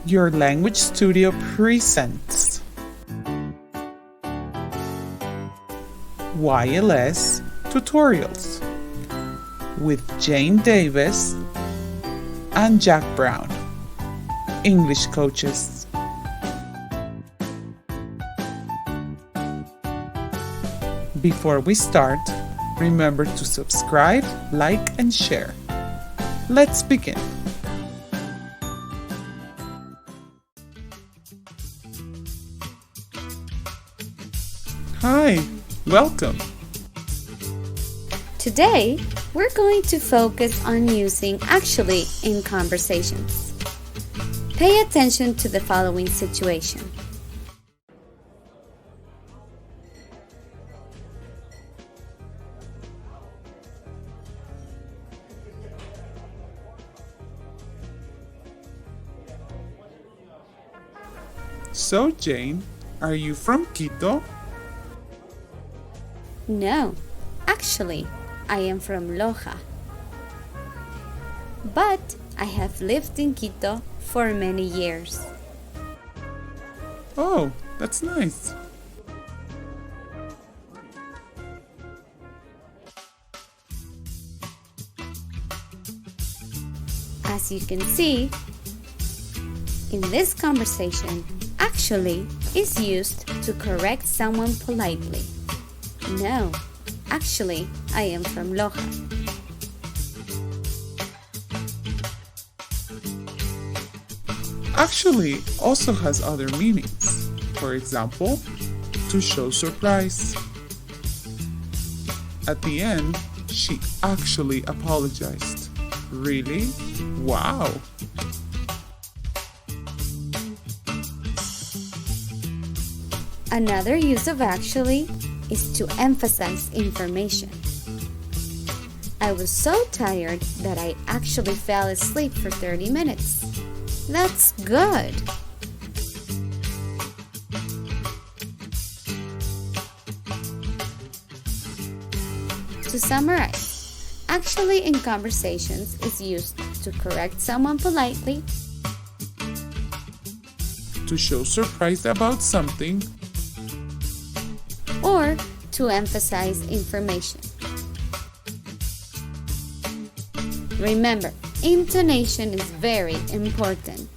Your Language Studio presents YLS Tutorials with Jane Davis and Jack Brown, English coaches. Before we start, remember to subscribe, like, and share. Let's begin. Hi, welcome. Today, we're going to focus on using actually in conversations. Pay attention to the following situation. So, Jane, are you from Quito? No, actually, I am from Loja. But I have lived in Quito for many years. Oh, that's nice. As you can see, in this conversation, actually is used to correct someone politely. No, actually, I am from Loja. Actually also has other meanings. For example, to show surprise. At the end, she actually apologized. Really? Wow! Another use of actually is to emphasize information. I was so tired that I actually fell asleep for 30 minutes. That's good. To summarize, actually in conversations is used to correct someone politely, To show surprise about something, or to emphasize information. Remember, intonation is very important.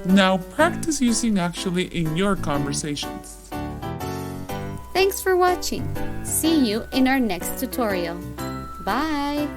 now practice using actually in your conversations. Thanks for watching. See you in our next tutorial. Bye!